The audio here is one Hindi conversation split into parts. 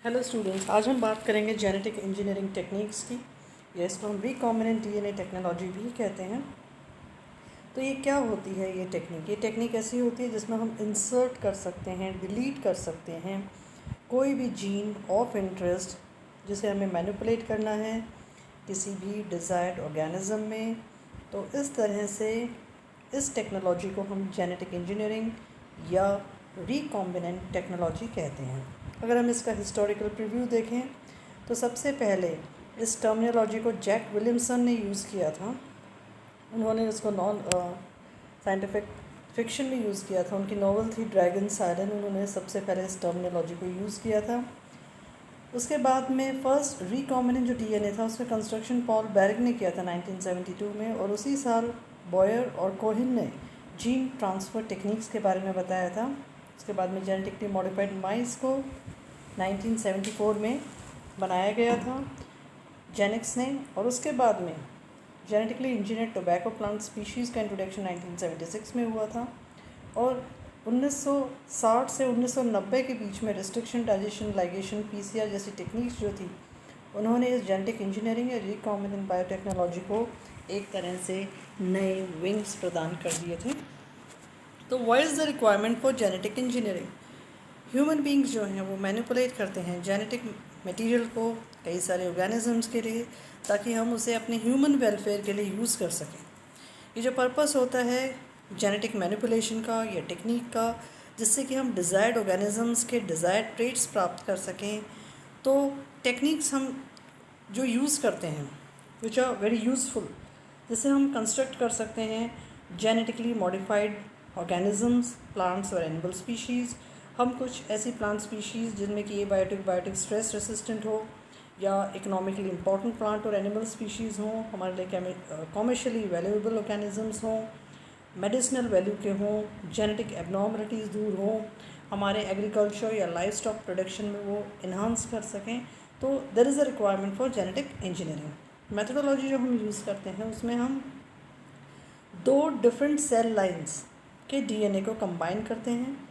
हेलो स्टूडेंट्स, आज हम बात करेंगे जेनेटिक इंजीनियरिंग टेक्निक्स की, या इसको हम रिकॉम्बिनेंट डीएनए टेक्नोलॉजी भी कहते हैं। तो ये क्या होती है ये टेक्निक ऐसी होती है जिसमें हम इंसर्ट कर सकते हैं, डिलीट कर सकते हैं कोई भी जीन ऑफ इंटरेस्ट जिसे हमें मैनिपुलेट करना है किसी भी डिज़ायर्ड ऑर्गेनिज्म में। तो इस तरह से इस टेक्नोलॉजी को हम जेनेटिक इंजीनियरिंग या रिकॉम्बिनेंट टेक्नोलॉजी कहते हैं। अगर हम इसका हिस्टोरिकल प्रीव्यू देखें तो सबसे पहले इस टर्मिनोलॉजी को जैक विलियमसन ने यूज़ किया था। उन्होंने इसको नॉन साइंटिफिक फिक्शन में यूज़ किया था। उनकी नॉवल थी ड्रैगन साइरन, उन्होंने सबसे पहले इस टर्मिनोलॉजी को यूज़ किया था। उसके बाद में फर्स्ट रिकॉम्बिनेंट जो डीएनए था उसका कंस्ट्रक्शन पॉल बेरिग ने किया था 1972 में, और उसी साल बॉयर और कोहिन ने जीन ट्रांसफ़र टेक्निक्स के बारे में बताया था। उसके बाद में जेनेटिकली मॉडिफाइड माइस को 1974 में बनाया गया था जेनेक्स ने, और उसके बाद में genetically engineered tobacco plant species का इंट्रोडक्शन 1976 में हुआ था, और 1960 से 1990 के बीच में रिस्ट्रिक्शन, डाइजेशन, लाइगेशन, पीसीआर जैसी टेक्निक्स जो थी उन्होंने इस जेनेटिक इंजीनियरिंग या रिकॉम्बिनेंट बायोटेक्नोलॉजी को एक तरह से नए विंग्स प्रदान कर दिए थे। तो what is the requirement for genetic engineering? Human beings जो हैं वो मैनिपुलेट करते हैं जेनेटिक मटेरियल को कई सारे ऑर्गेनिजम्स के लिए, ताकि हम उसे अपने ह्यूमन वेलफेयर के लिए यूज़ कर सकें। ये जो पर्पस होता है जेनेटिक मैनिपुलेशन का या टेक्निक का, जिससे कि हम डिज़ायर्ड ऑर्गेनिजम्स के डिज़ायर्ड ट्रेट्स प्राप्त कर सकें, तो टेक्निक्स हम जो यूज़ करते हैं विच आर वेरी यूज़फुल, जिससे हम कंस्ट्रक्ट कर सकते हैं जेनेटिकली मॉडिफाइड ऑर्गेनिजम्स, प्लांट्स और एनिमल स्पीशीज़। हम कुछ ऐसी प्लांट स्पीशीज़ जिनमें कि ये बायोटिक स्ट्रेस रेसिस्टेंट हो, या इकोनॉमिकली इम्पॉर्टेंट प्लांट और एनिमल स्पीशीज़ हों, हमारे लिए कॉमर्शियली वैल्यूएबल ऑर्गेनिजम्स हों, मेडिसिनल वैल्यू के हों, जेनेटिक एबनॉर्मलिटीज़ दूर हों, हमारे एग्रीकल्चर या लाइफ स्टॉक प्रोडक्शन में वो इन्हांस कर सकें। तो there is a requirement for genetic engineering. Methodology जो हम यूज़ करते हैं उसमें हम 2 डिफरेंट सेल लाइंस के डीएनए को कंबाइन करते हैं,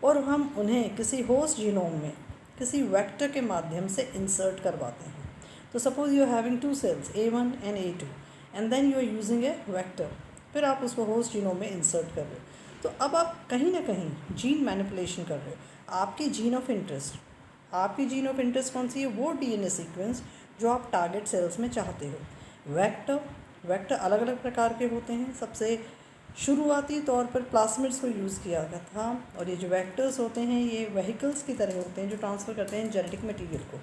और हम उन्हें किसी होस्ट जीनोम में किसी वेक्टर के माध्यम से इंसर्ट करवाते हैं। तो suppose you are having 2 cells A1 and A2 and then you are using a vector, फिर आप उसको होस्ट जीनोम में इंसर्ट कर रहे हो। तो अब आप कहीं ना कहीं जीन मैनिपुलेशन कर रहे हो। आपकी जीन ऑफ इंटरेस्ट कौन सी है? वो डीएनए सीक्वेंस जो आप टारगेट सेल्स में चाहते हो। वेक्टर अलग अलग प्रकार के होते हैं। सबसे शुरुआती तौर पर प्लास्मिड्स को यूज़ किया गया था, और ये जो वेक्टर्स होते हैं ये व्हीकल्स की तरह होते हैं जो ट्रांसफ़र करते हैं जेनेटिक मटेरियल को।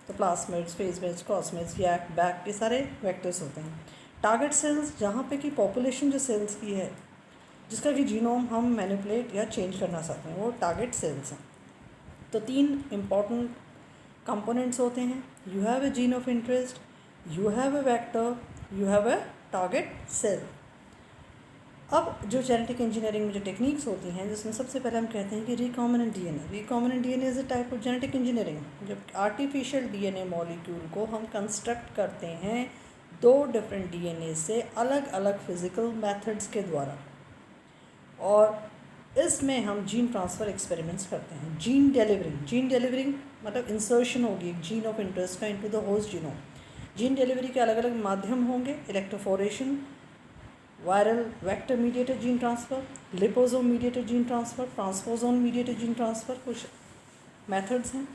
तो प्लास्मिड्स, फेजमिड्स, कॉस्मिड्स, यैक, बैक, ये सारे वेक्टर्स होते हैं। टारगेट सेल्स जहाँ पे कि पॉपुलेशन जो सेल्स की है, जिसका कि जीनोम हम मैनिपुलेट या चेंज करना चाहते हैं, वो टारगेट सेल्स हैं। तो 3 इम्पॉर्टेंट कंपोनेंट्स होते हैं। You have a gene of interest, you have a vector, you have a target cell. अब जो जेनेटिक इंजीनियरिंग में जो टेक्निक्स होती हैं, जिसमें सबसे पहले हम कहते हैं कि recombinant DNA is a type of genetic engineering. जब आर्टिफिशियल डीएनए मॉलिक्यूल को हम कंस्ट्रक्ट करते हैं 2 डिफरेंट डीएनए से अलग अलग फिज़िकल मेथड्स के द्वारा, और इसमें हम जीन ट्रांसफ़र एक्सपेरिमेंट्स करते हैं। जीन डिलीवरिंग मतलब इंसर्शन होगी एक जीन ऑफ इंटरेस्ट का into the host genome. Gene delivery के अलग अलग माध्यम होंगे: electrophoresis, viral vector mediated gene transfer, liposome mediated gene transfer, transposome mediated gene transfer, कुछ मेथड्स हैं।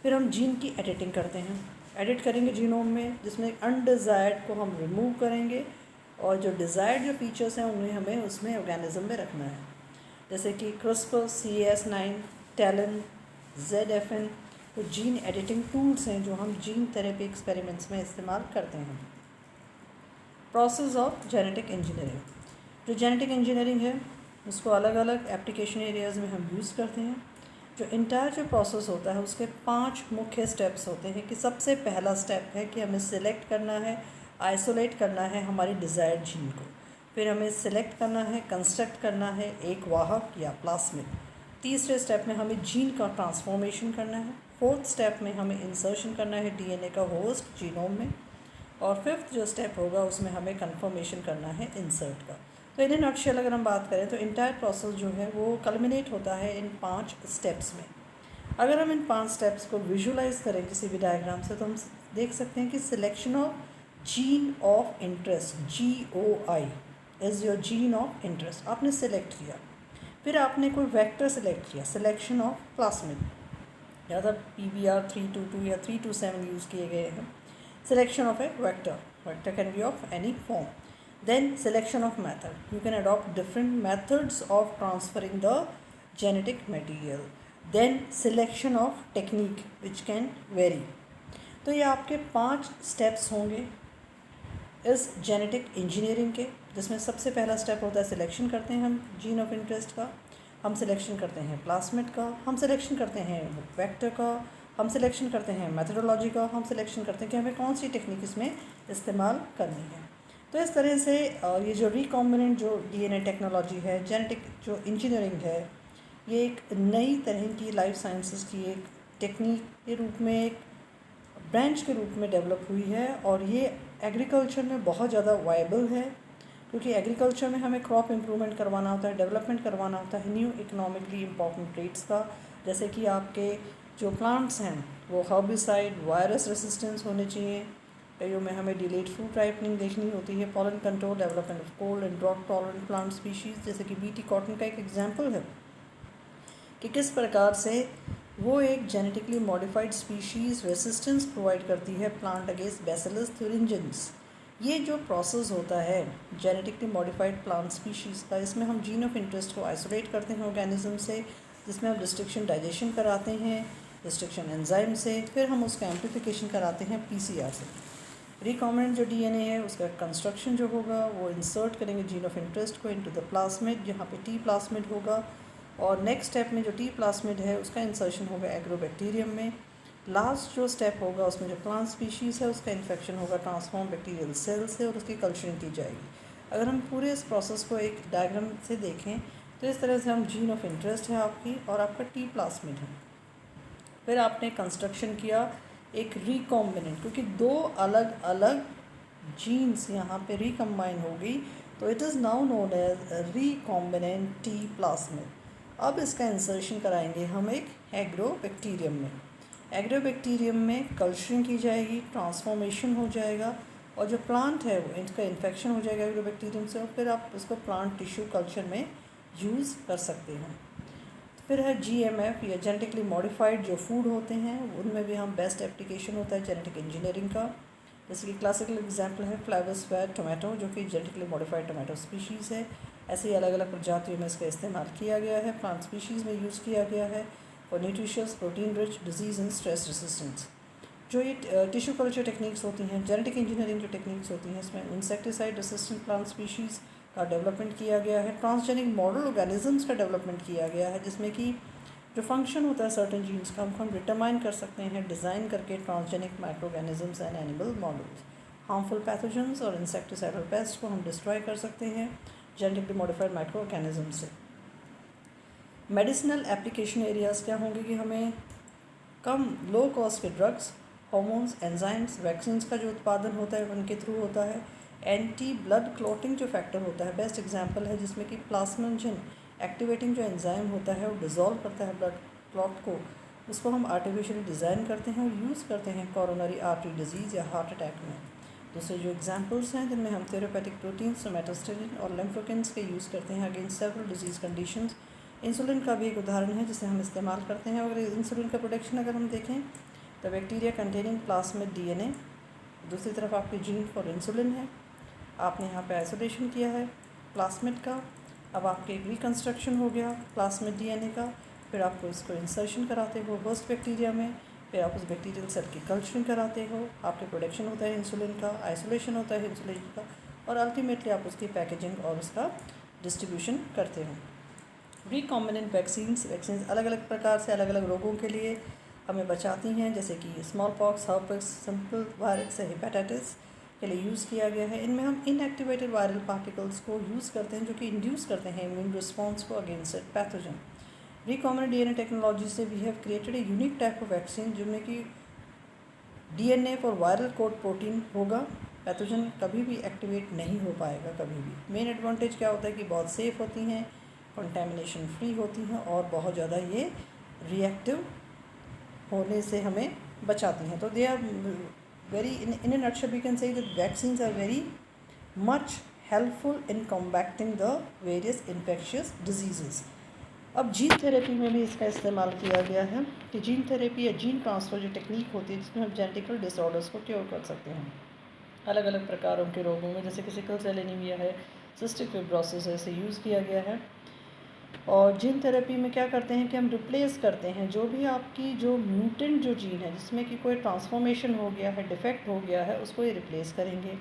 फिर हम जीन की एडिटिंग करते हैं, एडिट करेंगे जीनोम में, जिसमें अनडिज़ायर्ड को हम रिमूव करेंगे, और जो डिज़ायर्ड जो फीचर्स हैं उन्हें हमें उसमें ऑर्गेनिज्म में रखना है, जैसे कि क्रिस्पर, CS9, टैलन, ZFN। तो जीन एडिटिंग टूल्स हैं जो हम जीन थेरेपी एक्सपेरिमेंट्स में इस्तेमाल करते हैं। प्रोसेस ऑफ जेनेटिक इंजीनियरिंग, जो जेनेटिक इंजीनियरिंग है उसको अलग अलग एप्लीकेशन एरियाज़ में हम यूज़ करते हैं। जो इंटायर जो प्रोसेस होता है उसके 5 मुख्य स्टेप्स होते हैं। कि सबसे पहला स्टेप है कि हमें सिलेक्ट करना है, आइसोलेट करना है हमारी डिज़ायर्ड जीन को। फिर हमें सिलेक्ट करना है, कंस्ट्रक्ट करना है एक वाहक या प्लास्मिड। तीसरे स्टेप में हमें जीन का ट्रांसफॉर्मेशन करना है। 4th स्टेप में हमें इंसर्शन करना है डीएनए का होस्ट जीनोम में, और 5th जो स्टेप होगा उसमें हमें कन्फर्मेशन करना है इंसर्ट का। तो इन नटशेल अगर हम बात करें तो इंटायर प्रोसेस जो है वो कल्मिनेट होता है इन 5 स्टेप्स में। अगर हम इन 5 स्टेप्स को विजुलाइज करें किसी भी डायग्राम से, तो हम देख सकते हैं कि selection of gene of interest, GOI is your gene of interest, आपने सेलेक्ट किया। फिर आपने कोई वेक्टर सेलेक्ट किया, सिलेक्शन ऑफ प्लास्मिड, ज़्यादा PBR 322 या 327 यूज़ किए गए हैं। Selection of A vector can be of any form. Then selection of method. You can adopt different methods of transferring the genetic material. Then selection of technique which can vary. तो ये आपके 5 स्टेप्स होंगे इस जेनेटिक इंजीनियरिंग के, जिसमें सबसे पहला स्टेप होता है सिलेक्शन करते हैं हम जीन ऑफ इंटरेस्ट का, हम सिलेक्शन करते हैं प्लास्मिड का, हम सिलेक्शन करते हैं वेक्टर का, हम सिलेक्शन करते हैं मेथडोलॉजी का, हम सिलेक्शन करते हैं कि हमें कौन सी टेक्निक इसमें इस्तेमाल करनी है। तो इस तरह से ये जो रिकॉम्बिनेंट जो DNA टेक्नोलॉजी है, जेनेटिक जो इंजीनियरिंग है, ये एक नई तरह की लाइफ साइंसेस की एक टेक्निक के रूप में, एक ब्रांच के रूप में डेवलप हुई है। और ये एग्रीकल्चर में बहुत ज़्यादा वायबल है, क्योंकि एग्रीकल्चर में हमें क्रॉप इम्प्रूवमेंट करवाना होता है, डेवलपमेंट करवाना होता है न्यू इकोनॉमिकली इम्पॉर्टेंट ट्रेड्स का, जैसे कि आपके जो प्लांट्स हैं वो हर्बिसाइड, वायरस रेसिस्टेंस होने चाहिए, कईयों में हमें डिलेड फ्रूट राइपनिंग देखनी होती है, pollen control, development of cold and drought tolerant plant species, जैसे कि BT कॉटन का एक एग्जांपल है कि किस प्रकार से वो एक genetically modified species resistance provide करती है प्लांट अगेंस्ट बैसिलस थ्यूरिंजेंस। ये जो प्रोसेस होता है जेनेटिकली मॉडिफाइड प्लांट स्पीशीज़ का, इसमें हम जीन ऑफ इंटरेस्ट को आइसोलेट करते हैं ऑर्गेनिज्म से, जिसमें हम रिस्ट्रिक्शन डाइजेशन कराते हैं रिस्ट्रिक्शन एंजाइम से, फिर हम उसका एम्प्लीफिकेशन कराते हैं PCR से। रिकॉम्बिनेंट जो DNA है उसका कंस्ट्रक्शन जो होगा वो इंसर्ट करेंगे जीन ऑफ इंटरेस्ट को इनटू द प्लास्मिड, जहाँ पे T प्लास्मिड होगा, और नेक्स्ट स्टेप में जो T प्लास्मिड है उसका इंसर्शन होगा एग्रोबैक्टीरियम में। लास्ट जो स्टेप होगा उसमें जो प्लांट स्पीशीज़ है उसका इन्फेक्शन होगा ट्रांसफॉर्म बैक्टीरियल सेल से और उसकी कल्चरिंग की जाएगी। अगर हम पूरे इस प्रोसेस को एक डायग्राम से देखें तो इस तरह से हम जीन ऑफ इंटरेस्ट है आपकी और आपका T प्लास्मिड है, फिर आपने कंस्ट्रक्शन किया एक रिकॉम्बिनेंट, क्योंकि 2 अलग अलग जीन्स यहाँ पे रिकम्बाइन हो गई, तो it is now known as recombinant T plasmid. अब इसका इंसर्शन कराएंगे हम एक एग्रोबैक्टीरियम में। एग्रोबैक्टीरियम में कल्चरिंग की जाएगी, ट्रांसफॉर्मेशन हो जाएगा, और जो प्लांट है वो इसका इन्फेक्शन हो जाएगा एग्रोबैक्टीरियम से, और फिर आप इसको प्लांट टिश्यू कल्चर में यूज़ कर सकते हैं। फिर है GMF या जेनेटिकली मॉडिफाइड जो फूड होते हैं, उनमें भी हम बेस्ट एप्लीकेशन होता है जेनेटिक इंजीनियरिंग का, जैसे कि क्लासिकल एग्जांपल है फ्लेवोस्फेर टोमेटो, जो कि जेनेटिकली मॉडिफाइड टोमेटो स्पीशीज़ है। ऐसे ही अलग अलग प्रजातियों में इसका इस्तेमाल किया गया है, प्लांट स्पीशीज़ में यूज़ किया गया है और nutritious, protein rich, disease and stress resistance. जो ये टिश्यू कल्चर टेक्निक्स होती हैं, जेनेटिक इंजीनियरिंग जो टेक्निक्स होती हैं, इसमें इंसेक्टिसाइड रेसिस्टेंट प्लांट स्पीशीज़ का डेवलपमेंट किया गया है, ट्रांसजेनिक मॉडल ऑर्गेनिजम्स का डेवलपमेंट किया गया है, जिसमें कि जो फंक्शन होता है सर्टेन जीन्स का हम डिटरमाइन कर सकते हैं डिज़ाइन करके transgenic micro organisms and animal models. Harmful pathogens और इंसेक्टिसाइडल पेस्ट को हम डिस्ट्रॉय कर सकते हैं जेनेटिकली मॉडिफाइड माइक्रो ऑर्गेनिज्म से। मेडिसिनल एप्लीकेशन एरियाज़ क्या होंगे कि हमें कम लो कॉस्ट के ड्रग्स, हार्मोन्स, एंजाइम्स, वैक्सीन का जो उत्पादन होता है उनके थ्रू होता है। एंटी ब्लड क्लॉटिंग जो फैक्टर होता है बेस्ट एग्जांपल है, जिसमें कि प्लाज्मिन एक्टिवेटिंग जो एंजाइम होता है वो डिज़ोल्व करता है ब्लड क्लॉट को, उसको हम आर्टिफिशियली डिज़ाइन करते हैं और यूज़ करते हैं कोरोनरी आर्टरी डिजीज़ या हार्ट अटैक में। दूसरे जो एग्जांपल्स हैं जिनमें हम थेरेपेटिक प्रोटीन्स, सोमेटोस्टेरिन और लिम्फोकिन्स के यूज़ करते हैं against several disease conditions. Insulin का भी एक उदाहरण है जिसे हम इस्तेमाल करते हैं। अगर इंसुलिन का प्रोडक्शन अगर हम देखें तो बैक्टीरिया कंटेनिंग प्लास्मिड DNA, दूसरी तरफ आपकी जीन फॉर इंसुलिन है, आपने यहाँ पे आइसोलेशन किया है प्लास्मिड का, अब आपके एक रिकन्स्ट्रक्शन हो गया प्लास्मिड DNA का, फिर आपको इसको इंसर्शन कराते हो होस्ट बैक्टीरिया में, फिर आप उस बैक्टीरियल सेल की कल्चरिंग कराते हो, आपके प्रोडक्शन होता है इंसुलिन का, आइसोलेशन होता है इंसुलिन का, और अल्टीमेटली आप उसकी पैकेजिंग और उसका डिस्ट्रीब्यूशन करते हो। रिकॉम्बिनेंट वैक्सीन्स अलग अलग प्रकार से अलग अलग रोगों के लिए हमें बचाती हैं, जैसे कि small pox, herpes, simple virus, hepatitis के लिए यूज़ किया गया है। इनमें हम इनएक्टिवेटेड वायरल पार्टिकल्स को यूज़ करते हैं जो कि इंड्यूस करते हैं इम्यून रिस्पॉन्स को against pathogen. Recombinant DNA technology से we have created a unique type of vaccine जिनमें कि DNA for viral code protein होगा, पैथोजन कभी भी एक्टिवेट नहीं हो पाएगा कभी भी। मेन एडवांटेज क्या होता है कि बहुत सेफ़ होती हैं, कंटेमिनेशन फ्री होती हैं और बहुत ज़्यादा ये रिएक्टिव होने से हमें बचाती हैं। तो they are very in a nutshell we can say that vaccines are very much helpful in combating the various infectious diseases. अब जीन थेरेपी में भी इसका इस्तेमाल किया गया है कि जीन थेरेपी या जीन ट्रांसफ़र जो टेक्निक होती है जिसमें हम जेनेटिकल डिसऑर्डर्स को क्योर कर सकते हैं अलग अलग प्रकारों के रोगों में, जैसे कि सिकल सेल एनीमिया है, सिस्टिक फिब्रोसिस है, इसे यूज़ किया गया है। और जीन थेरेपी में क्या करते हैं कि हम रिप्लेस करते हैं जो भी आपकी जो म्यूटेंट जो जीन है जिसमें कि कोई ट्रांसफॉर्मेशन हो गया है, डिफेक्ट हो गया है, उसको ये रिप्लेस करेंगे।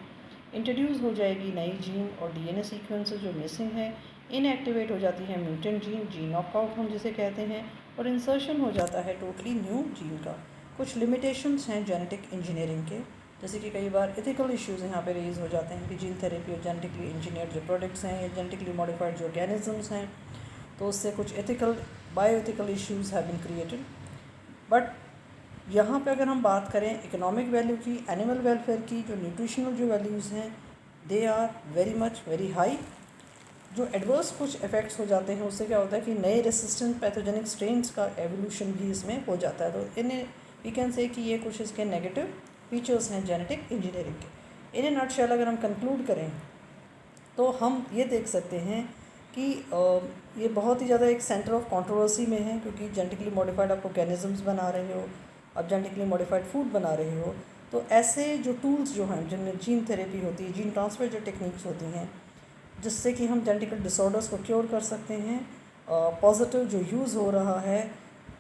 इंट्रोड्यूस हो जाएगी नई जीन और डीएनए सीक्वेंसेस जो मिसिंग है, इनएक्टिवेट हो जाती है म्यूटेंट जीन, जीन नॉकआउट हम जिसे कहते हैं, और इंसर्शन हो जाता है टोटली न्यू जीन का। कुछ लिमिटेशंस हैं जेनेटिक इंजीनियरिंग के, जैसे कि कई बार एथिकल इश्यूज़ यहाँ पे रेज हो जाते हैं कि जीन थेरेपी और जेनेटिकली इंजीनियर्ड जो प्रोडक्ट्स हैं या जेनेटिकली मॉडिफाइड जो ऑर्गेनिजम्स हैं, तो उससे कुछ ethical bioethical issues have been created. But यहाँ पे अगर हम बात करें इकोनॉमिक वैल्यू की, एनिमल वेलफेयर की, जो न्यूट्रिशनल जो वैल्यूज़ हैं they are very much very high. जो एडवर्स कुछ इफ़ेक्ट्स हो जाते हैं उससे क्या होता है कि नए रेसिस्टेंट पैथोजेनिक स्ट्रेन्स का एवोल्यूशन भी इसमें हो जाता है। तो इन्हें वी कैन से कि ये कुछ इसके नेगेटिव फीचर्स हैं जेनेटिक इंजीनियरिंग के। इन ए नटशेल अगर हम कंक्लूड करें तो हम ये देख सकते हैं कि ये बहुत ही ज़्यादा एक सेंटर ऑफ कंट्रोवर्सी में है, क्योंकि जेनेटिकली मॉडिफाइड आप ऑर्गेनिजम्स बना रहे हो, आप जेनेटिकली मॉडिफाइड फूड बना रहे हो, तो ऐसे जो टूल्स जो हैं जिनमें जीन थेरेपी होती है, जीन ट्रांसफ़र जो टेक्निक्स होती हैं जिससे कि हम जेनेटिकल डिसऑर्डर्स को क्योर कर सकते हैं, पॉजिटिव जो यूज़ हो रहा है,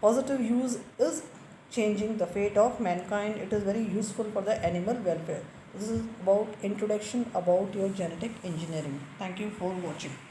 positive use is changing the fate of mankind. It is very useful for the animal welfare. This is about introduction about your genetic engineering. Thank you for watching.